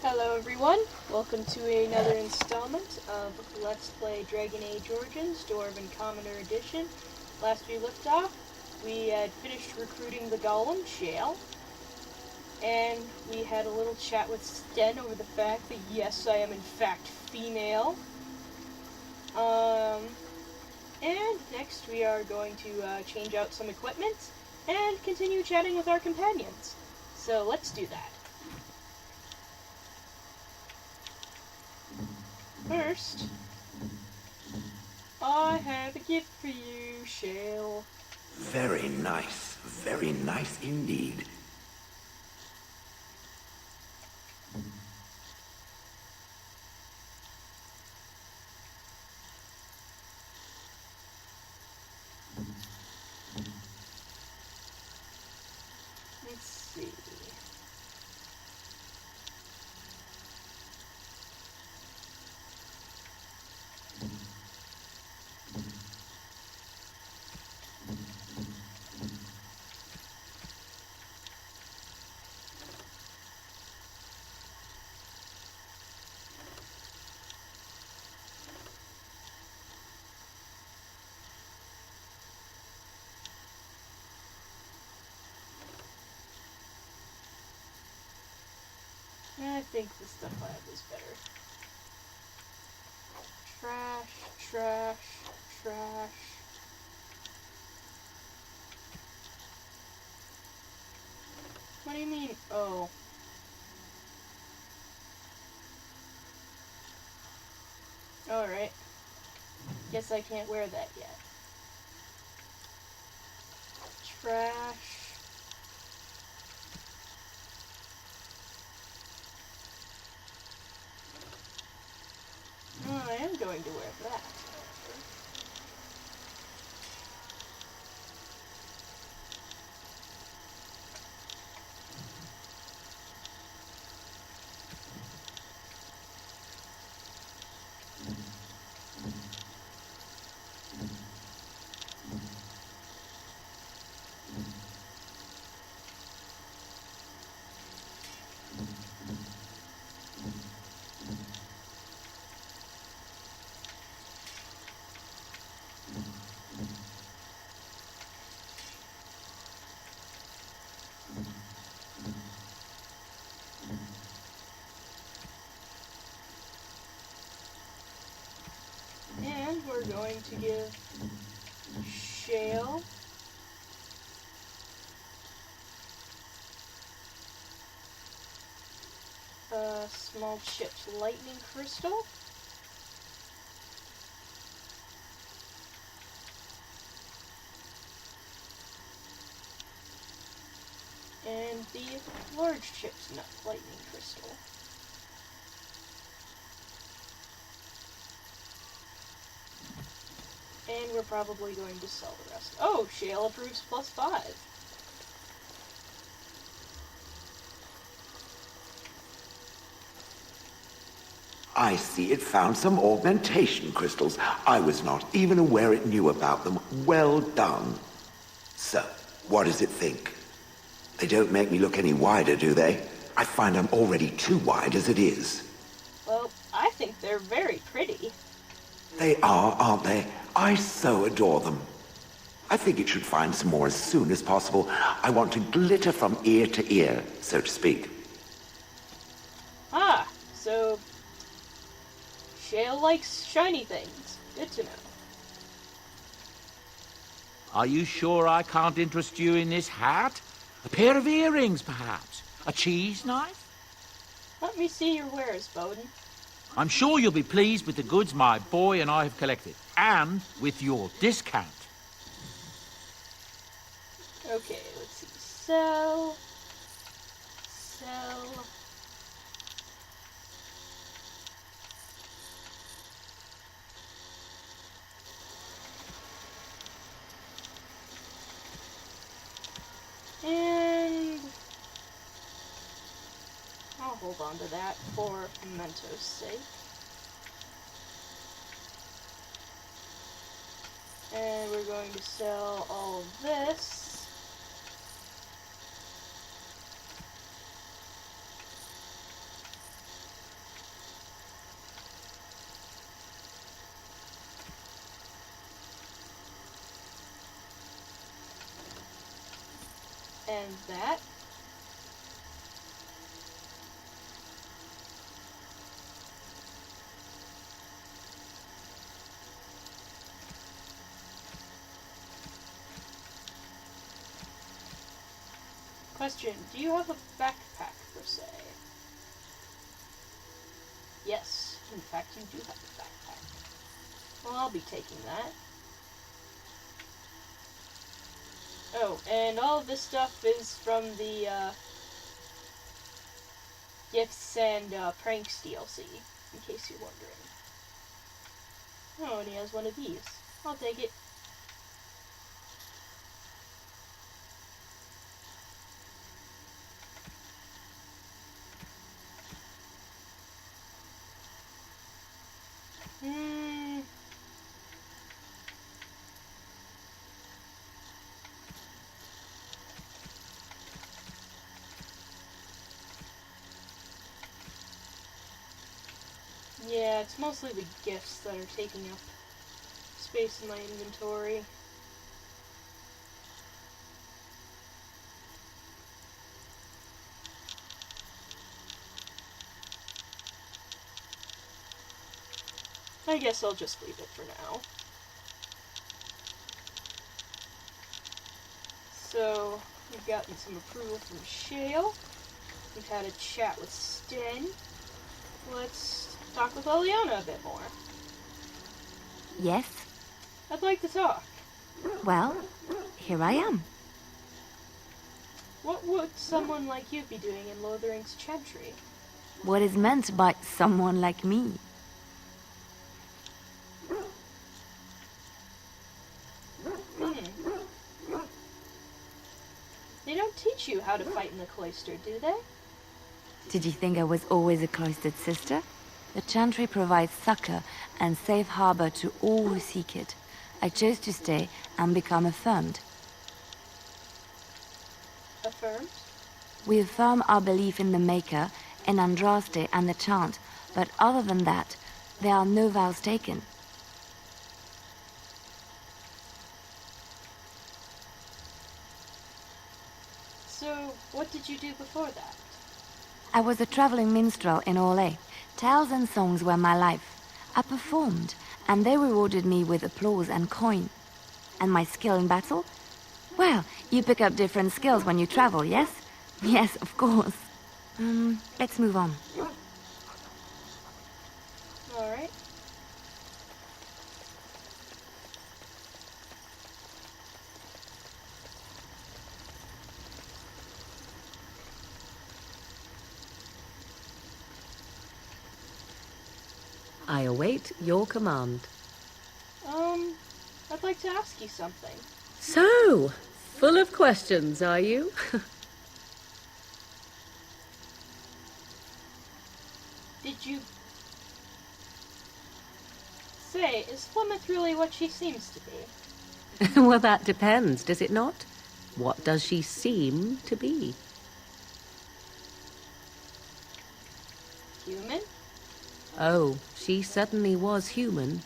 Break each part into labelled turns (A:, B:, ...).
A: Hello everyone, welcome to another installment of Let's Play Dragon Age Origins, Dwarven Commoner Edition. Last we left off, we had finished recruiting the golem, Shale, and we had a little chat with Sten over the fact that yes, I am in fact female. And next we are going to change out some equipment and continue chatting with our companions. So let's do that. First, I have a gift for you, Shale.
B: Very nice indeed.
A: Let's see. I think the stuff I have is better. Trash. What do you mean? Oh. Alright. Guess I can't wear that yet. Trash. Oh, I am going to wear that. And we're going to give Shale a small chipped lightning crystal. And the large chipped lightning crystal. And we're probably going to sell the rest. Oh, Shale approves +5.
B: I see it found some augmentation crystals. I was not even aware it knew about them. Well done. So, what does it think? They don't make me look any wider, do they? I find I'm already too wide as it is.
A: Well, I think they're very pretty.
B: They are, aren't they? I so adore them. I think it should find some more as soon as possible. I want to glitter from ear to ear, so to speak.
A: Ah, so Shale likes shiny things. Good to know.
C: Are you sure I can't interest you in this hat? A pair of earrings, perhaps? A cheese knife?
A: Let me see your wares, Bowden.
C: I'm sure you'll be pleased with the goods my boy and I have collected, and with your discount.
A: Okay, let's see. Sell. And I'll hold on to that for memento's sake. And we're going to sell all of this. and that. Question, do you have a backpack per se? Yes, in fact you do have a backpack. Well, I'll be taking that. Oh, and all of this stuff is from the Gifts and Pranks DLC, in case you're wondering. Oh, and he has one of these. I'll take it. Yeah, it's mostly the gifts that are taking up space in my inventory. I guess I'll just leave it for now. So, we've gotten some approval from Shale. We've had a chat with Sten. Let's talk with Eliana a bit more.
D: Yes?
A: I'd like to talk.
D: Well, here I am.
A: What would someone like you be doing in Lothering's Chantry?
D: What is meant by someone like me?
A: They don't teach you how to fight in the cloister, do they?
D: Did you think I was always a cloistered sister? The Chantry provides succor and safe harbor to all who seek it. I chose to stay and become affirmed.
A: Affirmed?
D: We affirm our belief in the Maker, in Andraste and the Chant, but other than that, there are no vows taken.
A: So, what did you do before that?
D: I was a traveling minstrel in Orlais. Tales and songs were my life. I performed, and they rewarded me with applause and coin. And my skill in battle? Well, you pick up different skills when you travel, yes? Yes, of course. Let's move on.
A: Alright.
E: I await your command.
A: I'd like to ask you something.
E: So, full of questions, are you?
A: Did you... Say, is Flemeth really what she seems to be?
E: Well, that depends, does it not? What does she seem to be?
A: Human?
E: Oh, she certainly was human.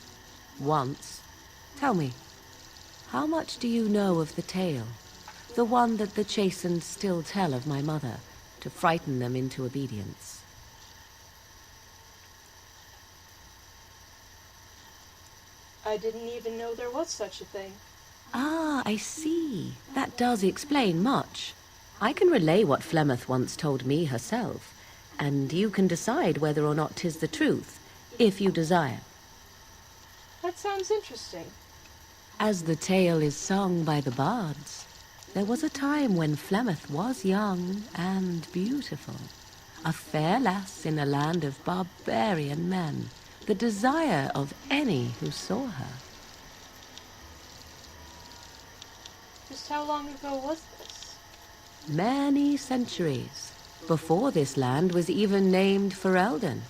E: Once. Tell me, how much do you know of the tale? The one that the chastened still tell of my mother, to frighten them into obedience.
A: I didn't even know there was such a thing.
E: Ah, I see. That does explain much. I can relay what Flemeth once told me herself, and you can decide whether or not 'tis the truth, if you desire.
A: That sounds interesting.
E: As the tale is sung by the bards, there was a time when Flemeth was young and beautiful. A fair lass in a land of barbarian men, the desire of any who saw her.
A: Just how long ago was this?
E: Many centuries, before this land was even named Ferelden.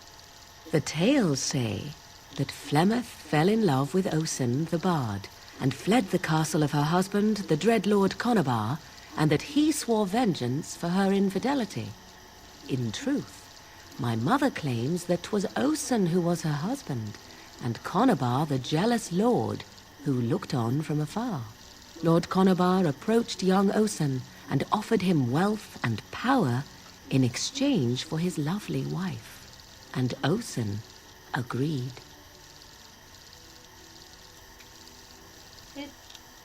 E: The tales say that Flemeth fell in love with Osen the bard, and fled the castle of her husband, the dread Lord Conabar, and that he swore vengeance for her infidelity. In truth, my mother claims that 'twas Osen who was her husband, and Conabar the jealous lord, who looked on from afar. Lord Conabar approached young Osen, and offered him wealth and power in exchange for his lovely wife. And Osen agreed.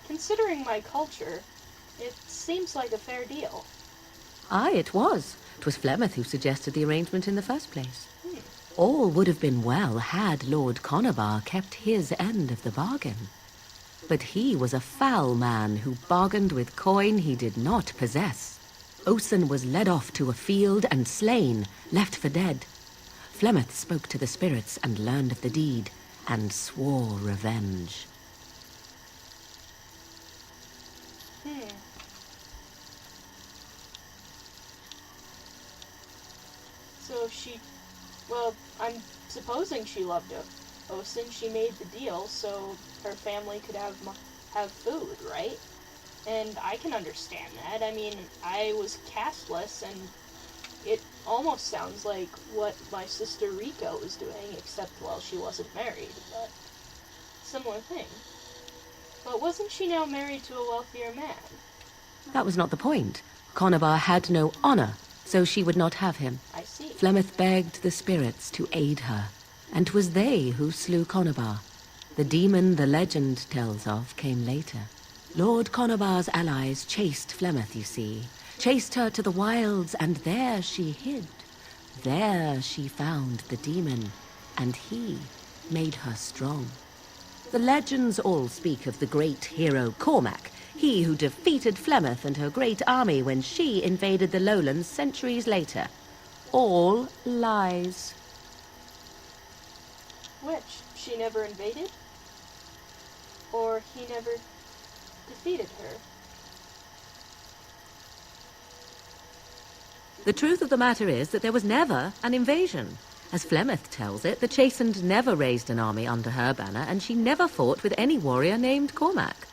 A: Considering my culture, it seems like a fair deal.
E: Aye, it was. 'Twas Flemeth who suggested the arrangement in the first place. All would have been well had Lord Conobar kept his end of the bargain. But he was a foul man who bargained with coin he did not possess. Osen was led off to a field and slain, left for dead. Flemeth spoke to the spirits and learned of the deed, and swore revenge.
A: So well, I'm supposing she loved Osen. She made the deal so her family could have food, right? And I can understand that. I mean, I was castless, and it almost sounds like what my sister Rico was doing, except, well, she wasn't married, but similar thing. But wasn't she now married to a wealthier man?
E: That was not the point. Conobar had no honor, so she would not have him.
A: I see.
E: Flemeth begged the spirits to aid her, and 'twas they who slew Conobar. The demon the legend tells of came later. Lord Conobar's allies chased Flemeth, you see. Chased her to the wilds, and there she hid. There she found the demon, and he made her strong. The legends all speak of the great hero Cormac, he who defeated Flemeth and her great army when she invaded the lowlands centuries later. All lies.
A: Which? She never invaded? Or he never defeated her?
E: The truth of the matter is that there was never an invasion. As Flemeth tells it, the Chastened never raised an army under her banner, and she never fought with any warrior named Cormac.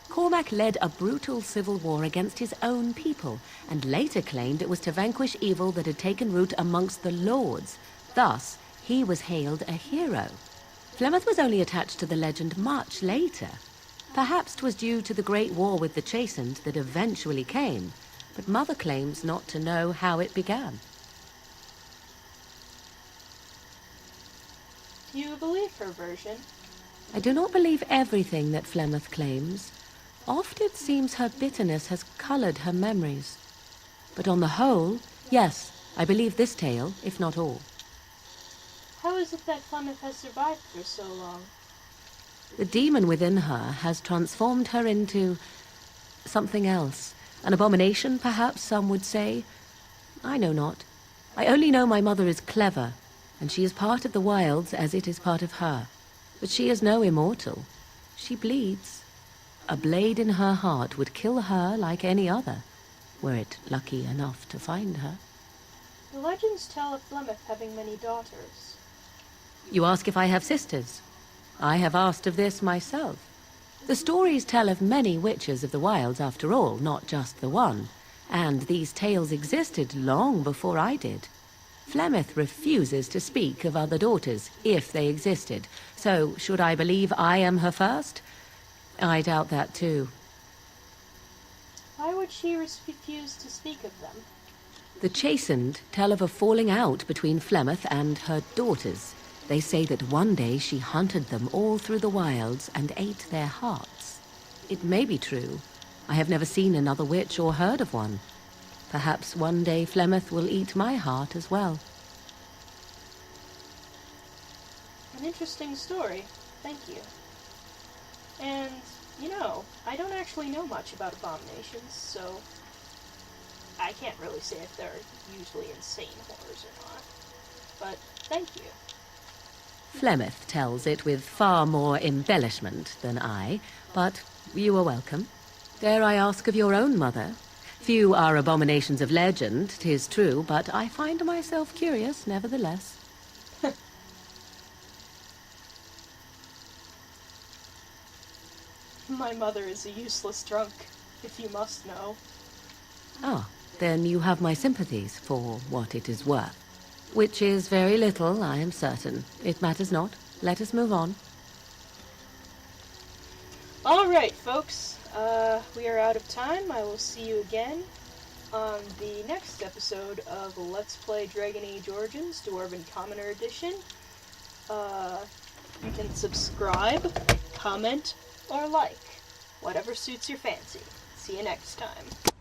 E: Cormac led a brutal civil war against his own people, and later claimed it was to vanquish evil that had taken root amongst the lords. Thus, he was hailed a hero. Flemeth was only attached to the legend much later. Perhaps 'twas due to the great war with the Chastened that eventually came, but Mother claims not to know how it began.
A: Do you believe her version?
E: I do not believe everything that Flemeth claims. Oft it seems her bitterness has colored her memories. But on the whole, yes, I believe this tale, if not all.
A: How is it that Flemeth has survived for so long?
E: The demon within her has transformed her into something else. An abomination, perhaps some would say. I know not. I only know my mother is clever, and she is part of the wilds as it is part of her. But she is no immortal. She bleeds. A blade in her heart would kill her like any other, were it lucky enough to find her.
A: The legends tell of Flemeth having many daughters.
E: You ask if I have sisters. I have asked of this myself. The stories tell of many witches of the wilds after all, not just the one, and these tales existed long before I did. Flemeth refuses to speak of other daughters, if they existed, so should I believe I am her first? I doubt that too.
A: Why would she refuse to speak of them?
E: The Chastened tell of a falling out between Flemeth and her daughters. They say that one day she hunted them all through the wilds and ate their hearts. It may be true. I have never seen another witch or heard of one. Perhaps one day Flemeth will eat my heart as well.
A: An interesting story. Thank you. And, I don't actually know much about abominations, so I can't really say if they're usually insane horrors or not. But thank you.
E: Flemeth tells it with far more embellishment than I, but you are welcome. Dare I ask of your own mother? Few are abominations of legend, 'tis true, but I find myself curious nevertheless.
A: My mother is a useless drunk, if you must know.
E: Ah, then you have my sympathies for what it is worth. Which is very little, I am certain. It matters not. Let us move on.
A: Alright, folks. We are out of time. I will see you again on the next episode of Let's Play Dragon Age Origins, Dwarven Commoner Edition. You can subscribe, comment, or like. Whatever suits your fancy. See you next time.